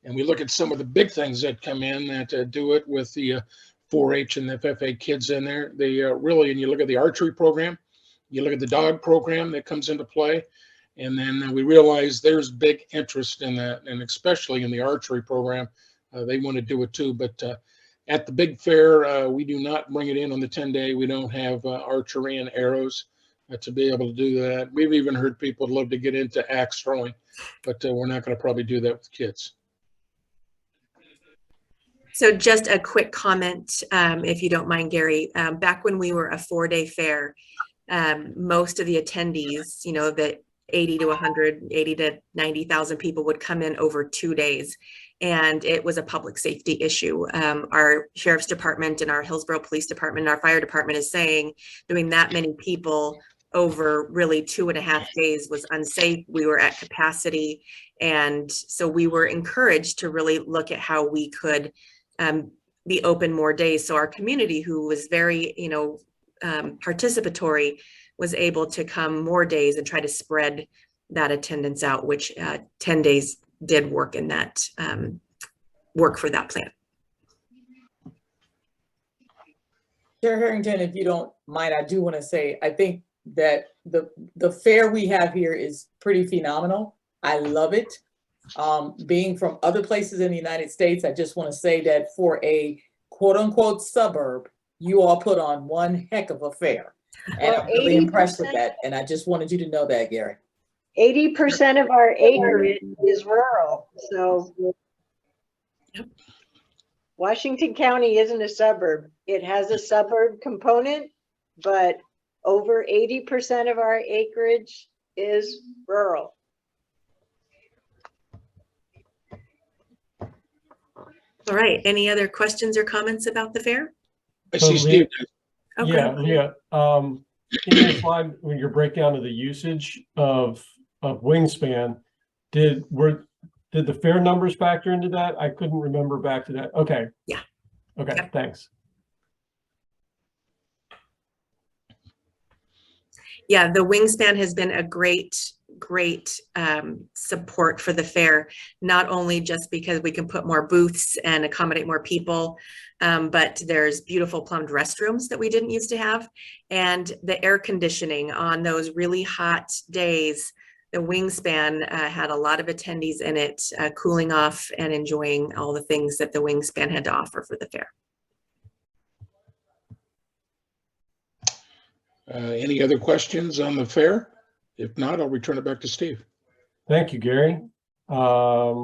And we look at some of the big things that come in that do it with the 4-H and the FFA kids in there. They really, and you look at the archery program, you look at the dog program that comes into play. And then we realize there's big interest in that, and especially in the archery program. They want to do it too, but at the big fair, we do not bring it in on the 10-day. We don't have archery and arrows to be able to do that. We've even heard people would love to get into axe throwing, but we're not going to probably do that with kids. So just a quick comment, if you don't mind, Gary. Back when we were a 4-day fair, most of the attendees, you know, the 80 to 100, 80 to 90,000 people would come in over 2 days. And it was a public safety issue. Our sheriff's department and our Hillsborough Police Department and our fire department is saying doing that many people over really 2.5 days was unsafe. We were at capacity. And so we were encouraged to really look at how we could be open more days. So our community, who was very, you know, participatory, was able to come more days and try to spread that attendance out, which 10 days did work in that work for that plan. Chair Harrington, if you don't mind, I do want to say, I think that the fair we have here is pretty phenomenal. I love it. Being from other places in the United States, I just want to say that for a quote unquote suburb, you all put on one heck of a fair. And I'm really impressed with that. And I just wanted you to know that, Gary. 80% of our acreage is rural, so Washington County isn't a suburb. It has a suburb component, but over 80% of our acreage is rural. All right, any other questions or comments about the fair? I see Steve. Okay. Yeah, Leah, in your slide, when your breakdown of the usage of wingspan, did the fair numbers factor into that? I couldn't remember back to that. Okay. Yeah. Okay, Yep. Thanks. Yeah, the Wingspan has been a great support for the fair, not only just because we can put more booths and accommodate more people, but there's beautiful plumbed restrooms that we didn't used to have. And the air conditioning on those really hot days, the Wingspan had a lot of attendees in it, cooling off and enjoying all the things that the Wingspan had to offer for the fair. Any other questions on the fair? If not, I'll return it back to Steve. Thank you, Gary. Let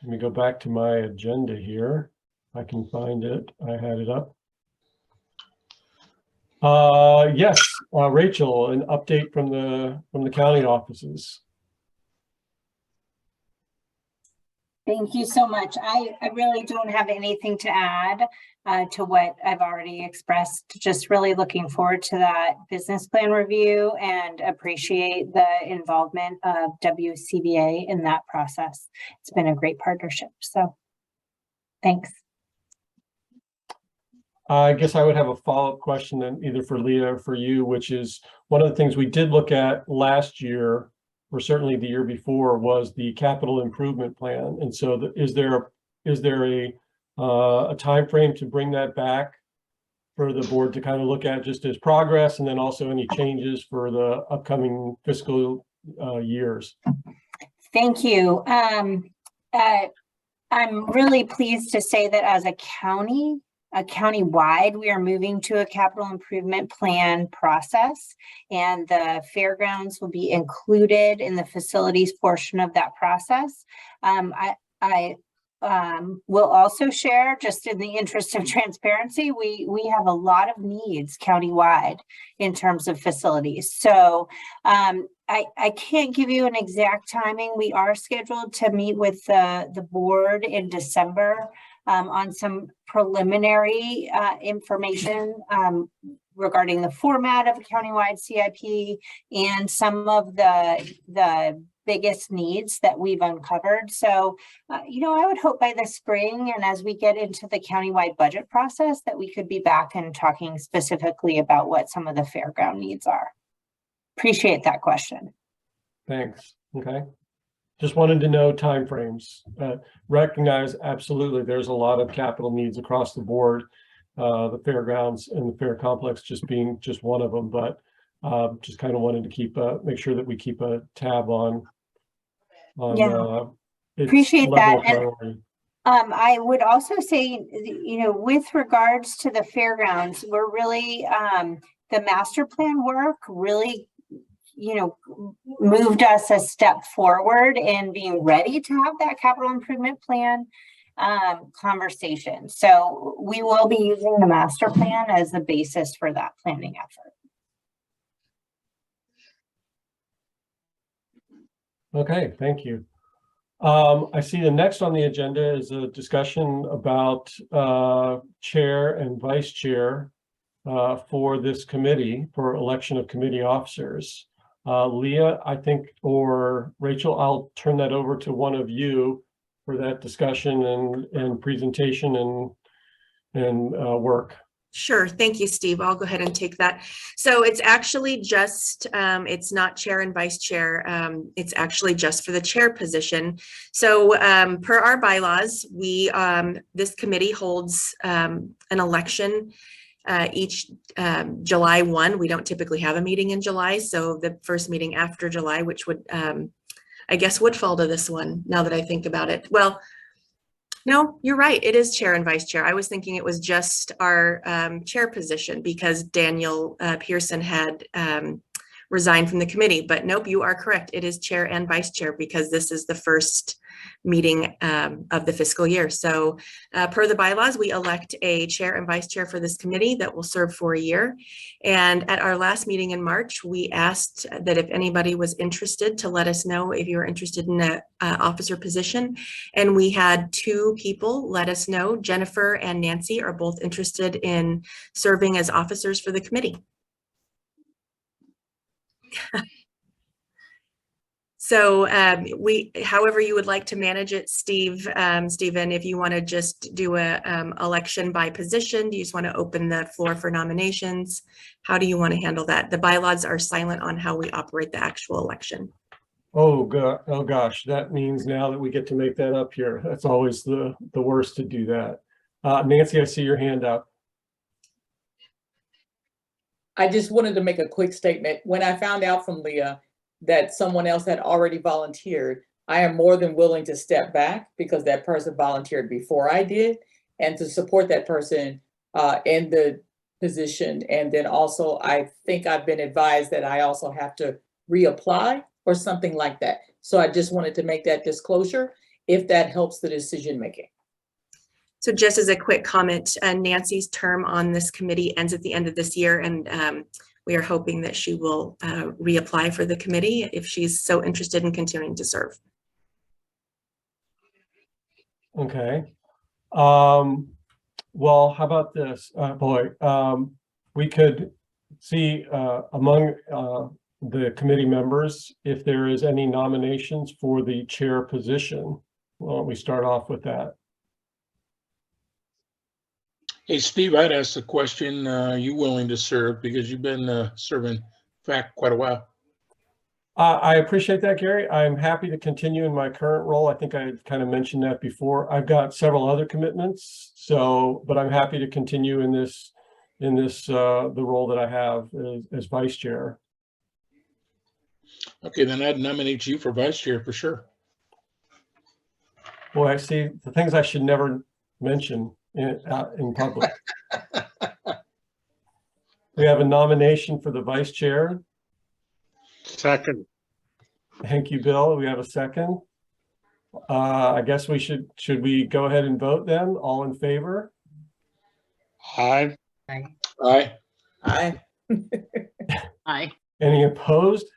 me go back to my agenda here. I can find it. I had it up. Yes, Rachel, an update from the county offices. Thank you so much. I really don't have anything to add to what I've already expressed. Just really looking forward to that business plan review and appreciate the involvement of WCBA in that process. It's been a great partnership. So thanks. I guess I would have a follow-up question then, either for Leah or for you, which is one of the things we did look at last year, or certainly the year before, was the capital improvement plan. And so is there a time frame to bring that back for the board to kind of look at just as progress, and then also any changes for the upcoming fiscal years? Thank you. I'm really pleased to say that as a county-wide, we are moving to a capital improvement plan process, and the fairgrounds will be included in the facilities portion of that process. I will also share, just in the interest of transparency, we have a lot of needs countywide in terms of facilities. So I can't give you an exact timing. We are scheduled to meet with the board in December on some preliminary information regarding the format of a countywide CIP and some of the biggest needs that we've uncovered. So, I would hope by the spring, and as we get into the countywide budget process, that we could be back and talking specifically about what some of the fairground needs are. Appreciate that question. Thanks. Okay. Just wanted to know timeframes. Recognize absolutely there's a lot of capital needs across the board. The fairgrounds and the fair complex just being just one of them, but just kind of wanted to make sure that we keep a tab on Appreciate that. And I would also say, with regards to the fairgrounds, we're really the master plan work really moved us a step forward in being ready to have that capital improvement plan conversation. So we will be using the master plan as the basis for that planning effort. Okay, thank you. I see the next on the agenda is a discussion about chair and vice chair for this committee, for election of committee officers. Leah, I think, or Rachel, I'll turn that over to one of you for that discussion and presentation and work. Sure. Thank you, Steve. I'll go ahead and take that. So it's actually just, it's not chair and vice chair. It's actually just for the chair position. So per our bylaws, this committee holds an election each July 1. We don't typically have a meeting in July. So the first meeting after July, which would, I guess, would fall to this one now that I think about it. Well, no, you're right. It is chair and vice chair. I was thinking it was just our chair position because Daniel Pearson had resigned from the committee. But nope, you are correct. It is chair and vice chair because this is the first meeting of the fiscal year. So per the bylaws, we elect a chair and vice chair for this committee that will serve for a year. And at our last meeting in March, we asked that if anybody was interested to let us know if you were interested in an officer position. And we had 2 people let us know. Jennifer and Nancy are both interested in serving as officers for the committee. So however you would like to manage it, Stephen, if you want to just do a election by position, do you just want to open the floor for nominations? How do you want to handle that? The bylaws are silent on how we operate the actual election. Oh gosh, that means now that we get to make that up here. That's always the worst to do that. Nancy, I see your hand up. I just wanted to make a quick statement. When I found out from Leah that someone else had already volunteered, I am more than willing to step back because that person volunteered before I did, and to support that person in the position. And then also, I think I've been advised that I also have to reapply or something like that. So I just wanted to make that disclosure if that helps the decision making. So just as a quick comment, Nancy's term on this committee ends at the end of this year, and we are hoping that she will reapply for the committee if she's so interested in continuing to serve. Okay. Well, how about this? We could see among the committee members if there is any nominations for the chair position. Why don't we start off with that? Hey, Steve, I'd ask the question, are you willing to serve? Because you've been serving FAC quite a while. I appreciate that, Gary. I'm happy to continue in my current role. I think I kind of mentioned that before. I've got several other commitments, but I'm happy to continue in the role that I have as vice chair. Okay, then I'd nominate you for vice chair for sure. Boy, I see the things I should never mention in public. We have a nomination for the vice chair. Second. Thank you, Bill. We have a second. I guess we should we go ahead and vote then? All in favor? Aye. Aye. Aye. Aye. Aye. Any opposed?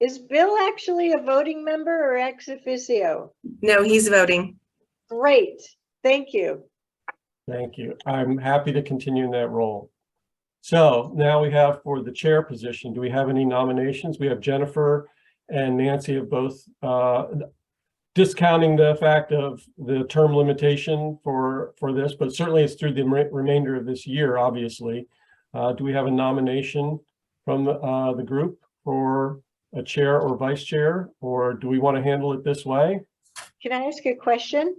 Is Bill actually a voting member or ex officio? No, he's voting. Great, thank you. Thank you. I'm happy to continue in that role. So now we have for the chair position, do we have any nominations? We have Jennifer and Nancy have both, discounting the fact of the term limitation for this, but certainly it's through the remainder of this year, obviously. Do we have a nomination from the group for a chair or vice chair, or do we want to handle it this way? Can I ask a question?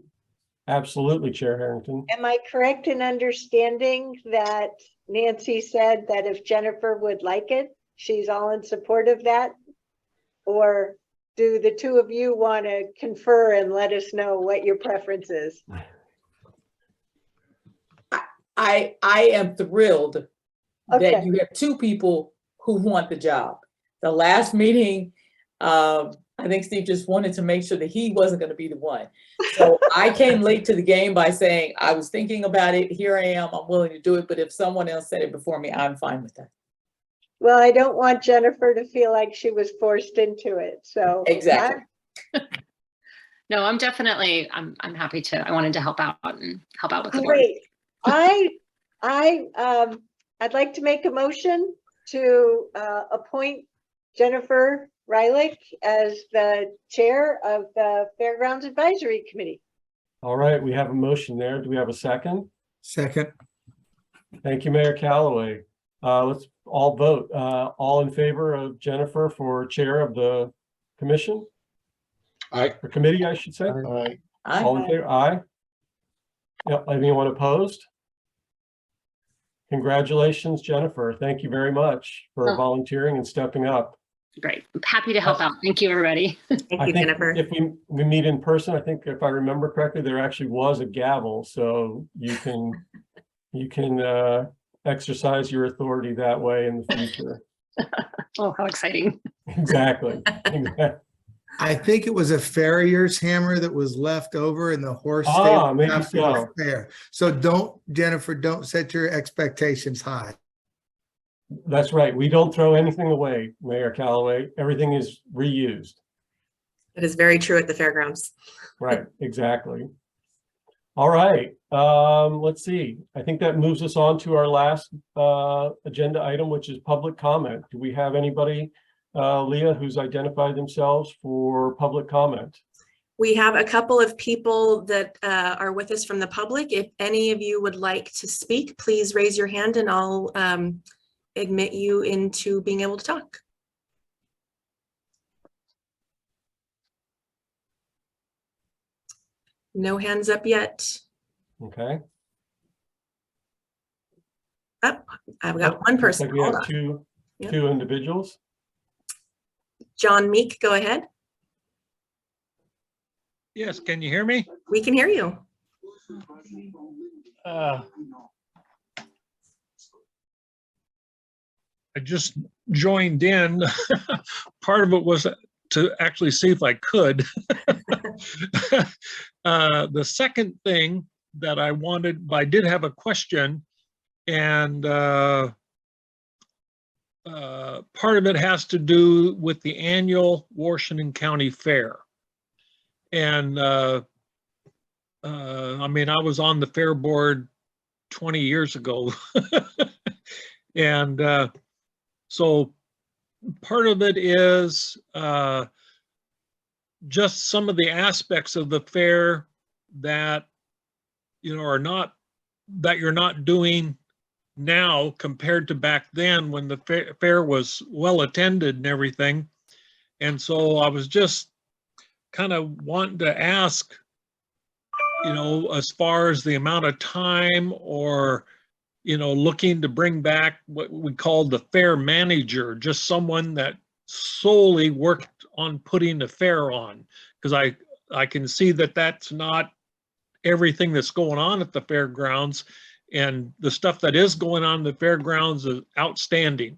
Absolutely, Chair Harrington. Am I correct in understanding that Nancy said that if Jennifer would like it, she's all in support of that? Or do the two of you want to confer and let us know what your preference is? I am thrilled Okay. that you have two people who want the job. The last meeting, I think Steve just wanted to make sure that he wasn't going to be the one. So I came late to the game by saying, I was thinking about it. Here I am. I'm willing to do it. But if someone else said it before me, I'm fine with that. Well, I don't want Jennifer to feel like she was forced into it. So Exactly. No, I'm definitely, I'm happy to, I wanted to help out and help out with the board. Great. I'd like to make a motion to appoint Jennifer Rylick as the chair of the Fairgrounds Advisory Committee. All right, we have a motion there. Do we have a second? Second. Thank you, Mayor Callaway. Let's all vote. All in favor of Jennifer for chair of the commission? Aye. Or committee, I should say. Aye. All in favor? Aye. Yep. Anyone opposed? Congratulations, Jennifer. Thank you very much for Oh. volunteering and stepping up. Great. I'm happy to help out. Thank you, everybody. Thank I you, think Jennifer. if we meet in person, I think if I remember correctly, there actually was a gavel, so you can exercise your authority that way in the future. Oh, how exciting. Exactly. I think it was a farrier's hammer that was left over and the horse Ah, stayed maybe after the so. fair. So don't, Jennifer, don't set your expectations high. That's right. We don't throw anything away, Mayor Callaway. Everything is reused. That is very true at the fairgrounds. Right, exactly. All right, let's see. I think that moves us on to our last agenda item, which is public comment. Do we have anybody Leah, who's identified themselves for public comment. We have a couple of people that are with us from the public. If any of you would like to speak, please raise your hand and I'll admit you into being able to talk. No hands up yet. Okay. Oh, I've got one Looks person. like we Hold have on. Yep. two individuals. John Meek, go ahead. Yes, can you hear me? We can hear you. I just joined in. Part of it was to actually see if I could. The second thing that I did have a question, and part of it has to do with the annual Washington County Fair. And I mean, I was on the fair board 20 years ago. And so part of it is just some of the aspects of the fair that, you know, that you're not doing now compared to back then when the fair was well attended and everything. And so I was just kind of wanting to ask, you know, as far as the amount of time or, you know, looking to bring back what we call the fair manager, just someone that solely worked on putting the fair on. Because I can see that that's not everything that's going on at the fairgrounds, and the stuff that is going on in the fairgrounds is outstanding.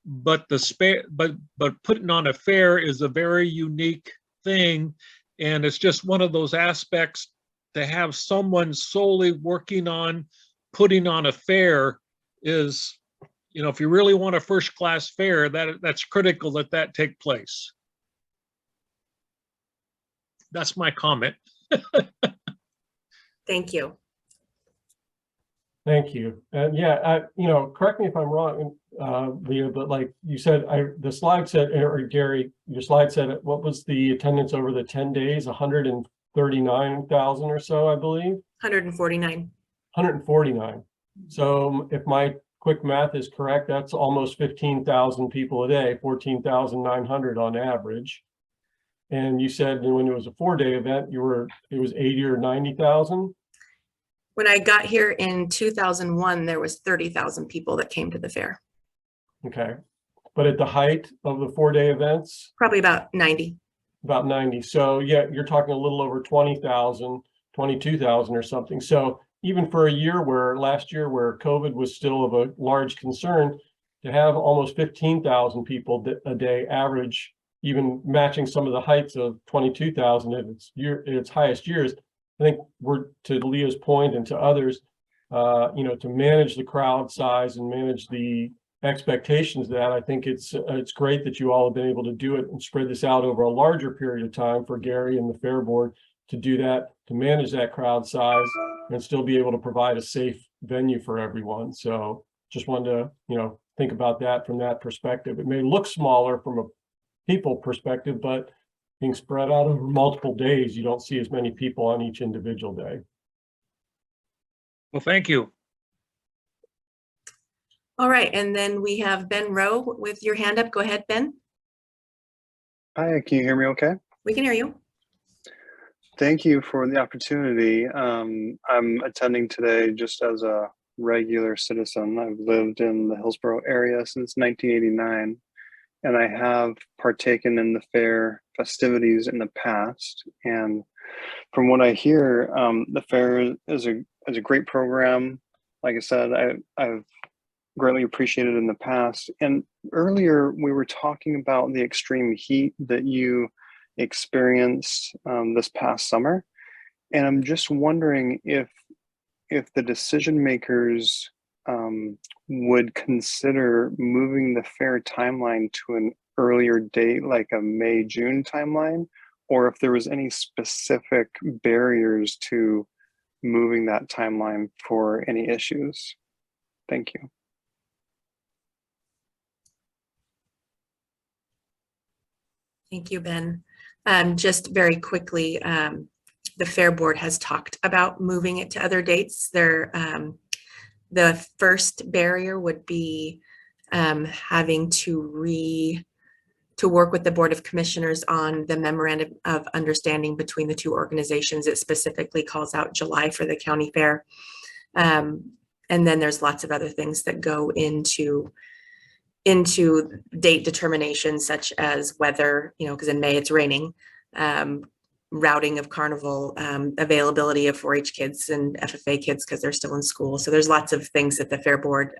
But but putting on a fair is a very unique thing, and it's just one of those aspects to have someone solely working on putting on a fair is, you know, if you really want a first-class fair, that's critical that take place. That's my comment. Thank you. Thank you. And yeah, you know, correct me if I'm wrong, Leah, but like you said, the slide said, or Gary, your slide said, what was the attendance over the 10 days? 139,000 or so, I believe. 149. 149. So if my quick math is correct, that's almost 15,000 people a day, 14,900 on average. And you said when it was a 4-day event, it was 80 or 90,000. When I got here in 2001, there was 30,000 people that came to the fair. Okay. But at the height of the 4-day events? Probably about 90. About 90. So yeah, you're talking a little over 20,000, 22,000 or something. So even for a year last year where COVID was still of a large concern, to have almost 15,000 people a day average, even matching some of the heights of 22,000 at its highest years, I think we're, to Leah's point and to others, you know, to manage the crowd size and manage the expectations of that, I think it's great that you all have been able to do it and spread this out over a larger period of time for Gary and the fair board to do that, to manage that crowd size and still be able to provide a safe venue for everyone. So just wanted to, you know, think about that from that perspective. It may look smaller from a people perspective, but being spread out over multiple days, you don't see as many people on each individual day. Well, thank you. All right, and then we have Ben Rowe with your hand up. Go ahead, Ben. Hi, can you hear me okay? We can hear you. Thank you for the opportunity. I'm attending today just as a regular citizen. I've lived in the Hillsborough area since 1989, and I have partaken in the fair festivities in the past. And from what I hear, the fair is a great program. Like I said, I've greatly appreciated in the past. And earlier we were talking about the extreme heat that you experienced this past summer. And I'm just wondering if the decision makers would consider moving the fair timeline to an earlier date, like a May, June timeline, or if there was any specific barriers to moving that timeline for any issues. Thank you. Thank you, Ben. Just very quickly, the Fair Board has talked about moving it to other dates. The first barrier would be having to work with the Board of Commissioners on the memorandum of understanding between the two organizations. It specifically calls out July for the county fair. And then there's lots of other things that go into date determination, such as weather, because in May it's raining, routing of carnival, availability of 4-H kids and FFA kids because they're still in school. So there's lots of things that the Fair Board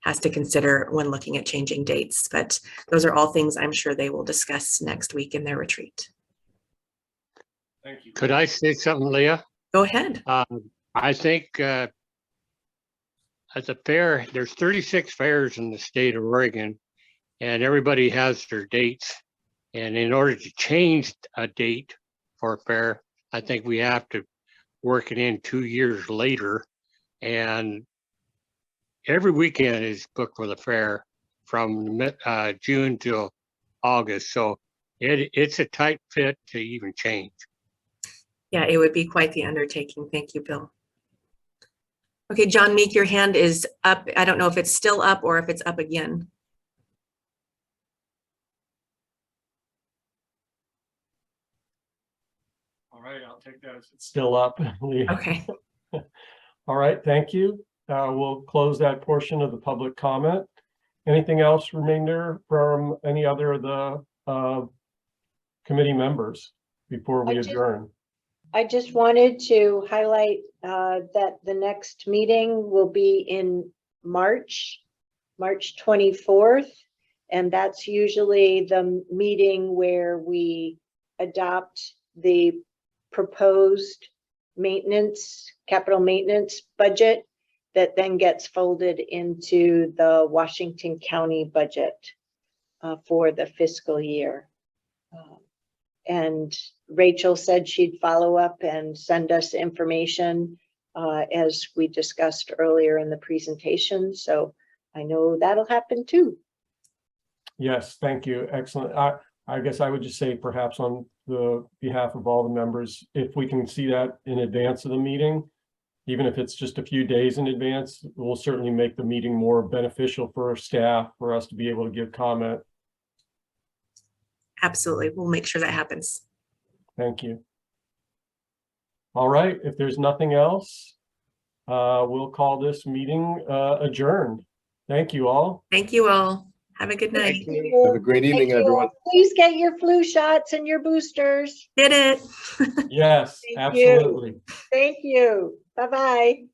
has to consider when looking at changing dates. But those are all things I'm sure they will discuss next week in their retreat. Thank you. Could I say something, Leah? Go ahead. I think at the fair, there's 36 fairs in the state of Oregon, and everybody has their dates. And in order to change a date for a fair, I think we have to work it in 2 years later. And every weekend is booked for the fair from June till August. So it's a tight fit to even change. Yeah, it would be quite the undertaking. Thank you, Bill. Okay, John Meek, your hand is up. I don't know if it's still up or if it's up again. All right, I'll take that as it's still up. Okay. All right, thank you. We'll close that portion of the public comment. Anything else remainder from any other of the committee members before we adjourn? I just wanted to highlight that the next meeting will be in March 24th. And that's usually the meeting where we adopt the proposed capital maintenance budget that then gets folded into the Washington County budget for the fiscal year. And Rachel said she'd follow up and send us information as we discussed earlier in the presentation. So I know that'll happen too. Yes, thank you. Excellent. I guess I would just say perhaps on the behalf of all the members, if we can see that in advance of the meeting, even if it's just a few days in advance, it will certainly make the meeting more beneficial for our staff, for us to be able to give comment. Absolutely. We'll make sure that happens. Thank you. All right, if there's nothing else, we'll call this meeting adjourned. Thank you all. Thank you all. Have a good night. Have a great evening, everyone. Please get your flu shots and your boosters. Did it. Yes, Thank you. absolutely. Thank you. Bye-bye.